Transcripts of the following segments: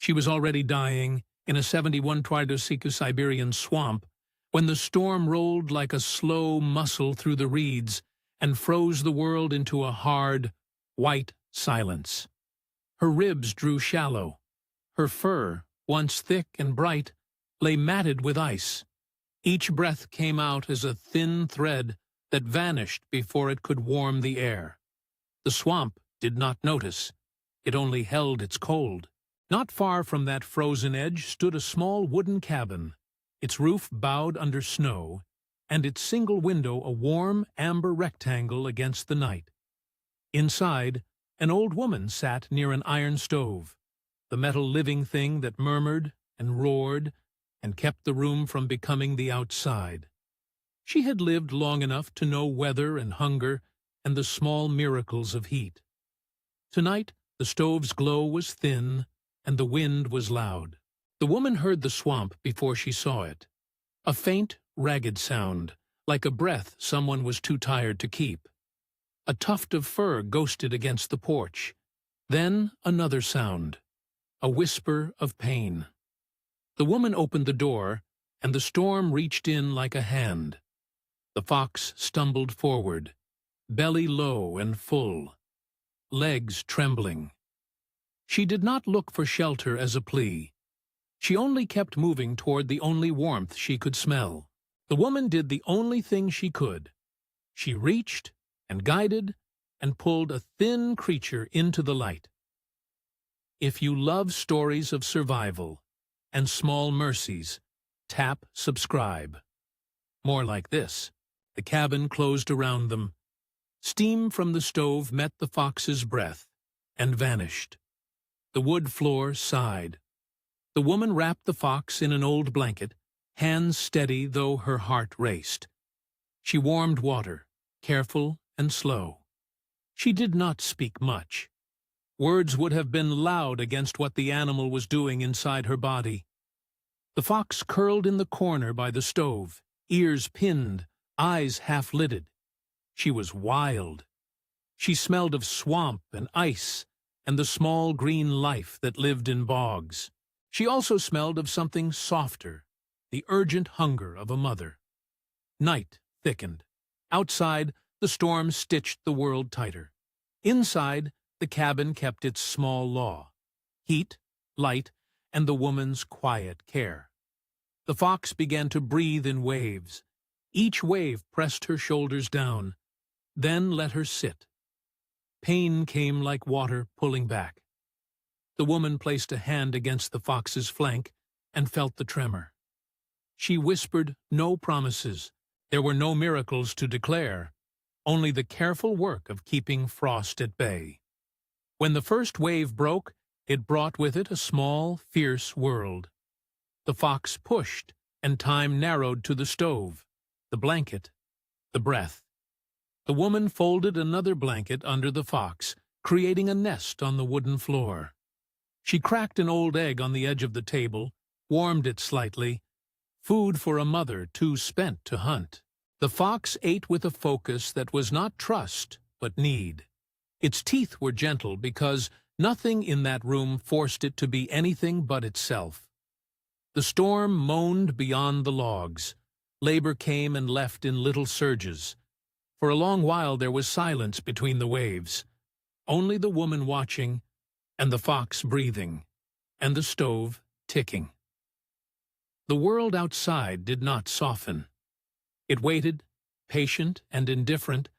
She was already dying in a 71 Tridosiku Siberian swamp when the storm rolled like a slow mussel through the reeds and froze the world into a hard, white silence. Her ribs drew shallow. Her fur, once thick and bright, lay matted with ice. Each breath came out as a thin thread that vanished before it could warm the air. The swamp did not notice. It only held its cold. Not far from that frozen edge stood a small wooden cabin, its roof bowed under snow, and its single window a warm, amber rectangle against the night. Inside, an old woman sat near an iron stove, the metal living thing that murmured and roared and kept the room from becoming the outside. She had lived long enough to know weather and hunger and the small miracles of heat. Tonight, the stove's glow was thin, and the wind was loud. The woman heard the swamp before she saw it. A faint, ragged sound, like a breath someone was too tired to keep. A tuft of fur ghosted against the porch. Then another sound, a whisper of pain. The woman opened the door, and the storm reached in like a hand. The fox stumbled forward, belly low and full, legs trembling. She did not look for shelter as a plea. She only kept moving toward the only warmth she could smell. The woman did the only thing she could. She reached and guided and pulled a thin creature into the light. If you love stories of survival and small mercies, tap subscribe. More like this. The cabin closed around them. Steam from the stove met the fox's breath and vanished. The wood floor sighed. The woman wrapped the fox in an old blanket, hands steady though her heart raced. She warmed water, careful and slow. She did not speak much. Words would have been loud against what the animal was doing inside her body. The fox curled in the corner by the stove, ears pinned, eyes half-lidded. She was wild. She smelled of swamp and ice and the small green life that lived in bogs. She also smelled of something softer, the urgent hunger of a mother. Night thickened. Outside, the storm stitched the world tighter. Inside, the cabin kept its small law: heat, light, and the woman's quiet care. The fox began to breathe in waves. Each wave pressed her shoulders down, then let her sit. Pain came like water pulling back. The woman placed a hand against the fox's flank and felt the tremor. She whispered no promises. There were no miracles to declare, only the careful work of keeping frost at bay. When the first wave broke, it brought with it a small, fierce world. The fox pushed, and time narrowed to the stove, the blanket, the breath. The woman folded another blanket under the fox, creating a nest on the wooden floor. She cracked an old egg on the edge of the table, warmed it slightly, food for a mother too spent to hunt. The fox ate with a focus that was not trust, but need. Its teeth were gentle because nothing in that room forced it to be anything but itself. The storm moaned beyond the logs. Labor came and left in little surges. For a long while there was silence between the waves, only the woman watching, and the fox breathing, and the stove ticking. The world outside did not soften. It waited, patient and indifferent,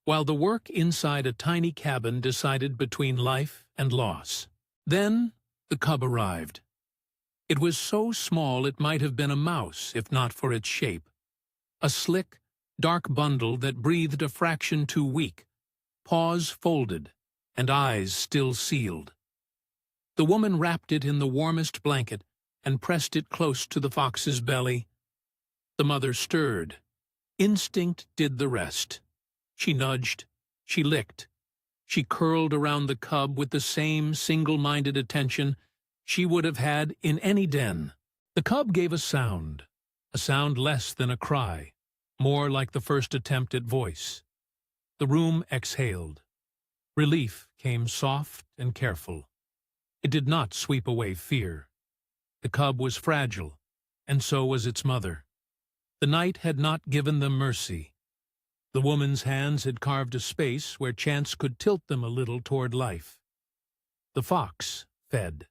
while the work inside a tiny cabin decided between life and loss. Then the cub arrived. It was so small it might have been a mouse if not for its shape. A slick, dark bundle that breathed a fraction too weak, paws folded, and eyes still sealed. The woman wrapped it in the warmest blanket and pressed it close to the fox's belly. The mother stirred. Instinct did the rest. She nudged, she licked, she curled around the cub with the same single-minded attention she would have had in any den. The cub gave a sound less than a cry, more like the first attempt at voice. The room exhaled. Relief came soft and careful. It did not sweep away fear. The cub was fragile, and so was its mother. The night had not given them mercy. The woman's hands had carved a space where chance could tilt them a little toward life. The fox fed.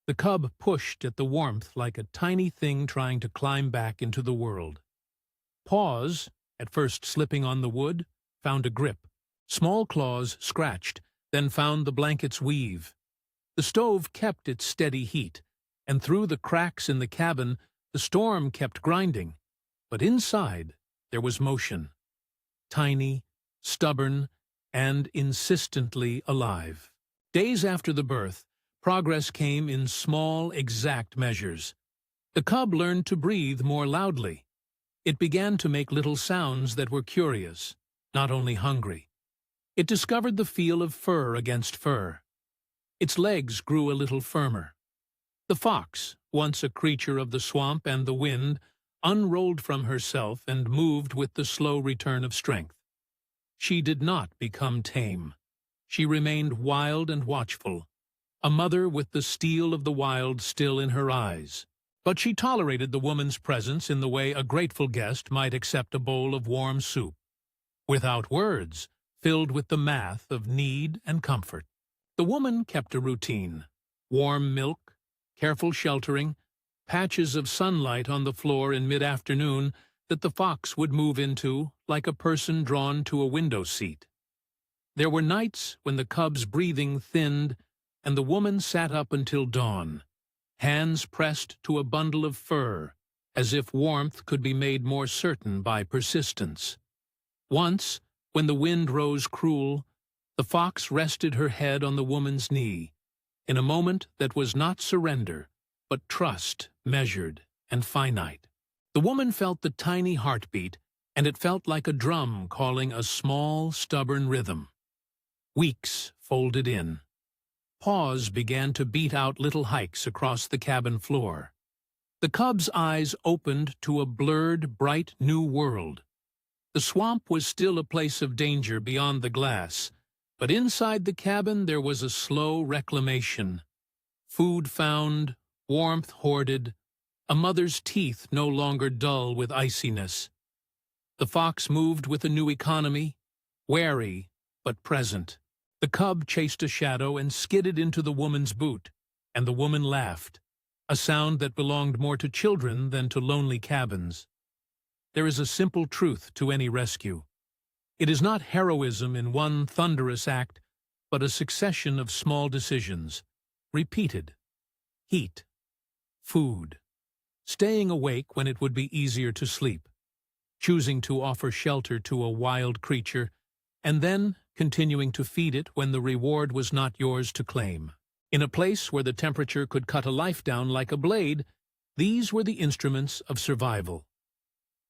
The cub pushed at the warmth like a tiny thing trying to climb back into the world. Paws, at first slipping on the wood, found a grip. Small claws scratched, then found the blanket's weave. The stove kept its steady heat, and through the cracks in the cabin the storm kept grinding. But inside there was motion. Tiny, stubborn, and insistently alive. Days after the birth, progress came in small, exact measures. The cub learned to breathe more loudly. It began to make little sounds that were curious, not only hungry. It discovered the feel of fur against fur. Its legs grew a little firmer. The fox, once a creature of the swamp and the wind, unrolled from herself and moved with the slow return of strength. She did not become tame. She remained wild and watchful, a mother with the steel of the wild still in her eyes. But she tolerated the woman's presence in the way a grateful guest might accept a bowl of warm soup, without words, filled with the math of need and comfort. The woman kept a routine: warm milk, careful sheltering, patches of sunlight on the floor in mid-afternoon that the fox would move into like a person drawn to a window seat. There were nights when the cub's breathing thinned and the woman sat up until dawn, hands pressed to a bundle of fur, as if warmth could be made more certain by persistence. Once, when the wind rose cruel, the fox rested her head on the woman's knee, in a moment that was not surrender, but trust, measured and finite. The woman felt the tiny heartbeat, and it felt like a drum calling a small, stubborn rhythm. Weeks folded in. Paws began to beat out little hikes across the cabin floor. The cub's eyes opened to a blurred, bright new world. The swamp was still a place of danger beyond the glass, but inside the cabin there was a slow reclamation. Food found, warmth hoarded, a mother's teeth no longer dull with iciness. The fox moved with a new economy, wary but present. The cub chased a shadow and skidded into the woman's boot, and the woman laughed, a sound that belonged more to children than to lonely cabins. There is a simple truth to any rescue. It is not heroism in one thunderous act, but a succession of small decisions, repeated. Heat, food, staying awake when it would be easier to sleep, choosing to offer shelter to a wild creature, and then continuing to feed it when the reward was not yours to claim. In a place where the temperature could cut a life down like a blade, these were the instruments of survival.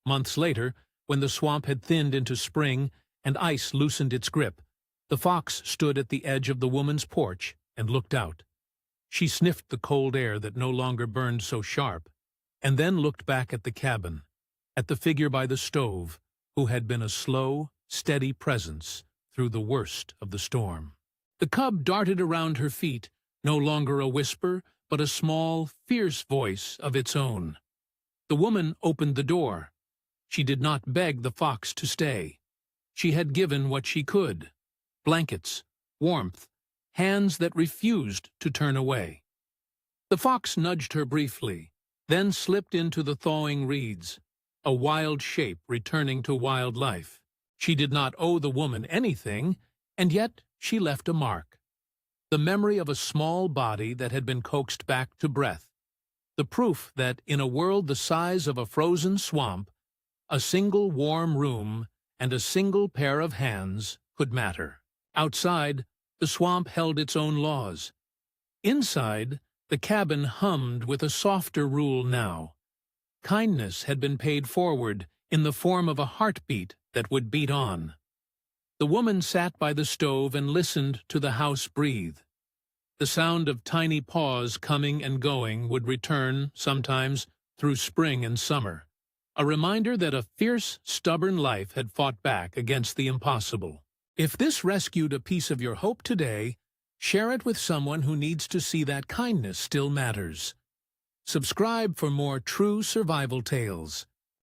Months later, when the swamp had thinned into spring and ice loosened its grip, the fox stood at the edge of the woman's porch and looked out. She sniffed the cold air that no longer burned so sharp, and then looked back at the cabin, at the figure by the stove, who had been a slow, steady presence through the worst of the storm. The cub darted around her feet, no longer a whisper, but a small, fierce voice of its own. The woman opened the door. She did not beg the fox to stay. She had given what she could: blankets, warmth, hands that refused to turn away. The fox nudged her briefly, then slipped into the thawing reeds, a wild shape returning to wild life. She did not owe the woman anything, and yet she left a mark. The memory of a small body that had been coaxed back to breath. The proof that in a world the size of a frozen swamp, a single warm room and a single pair of hands could matter. Outside, the swamp held its own laws. Inside, the cabin hummed with a softer rule now. Kindness had been paid forward in the form of a heartbeat that would beat on. The woman sat by the stove and listened to the house breathe. The sound of tiny paws coming and going would return, sometimes, through spring and summer, a reminder that a fierce, stubborn life had fought back against the impossible. If this rescued a piece of your hope today, Share it with someone who needs to see that kindness still matters. Subscribe for more true survival tales.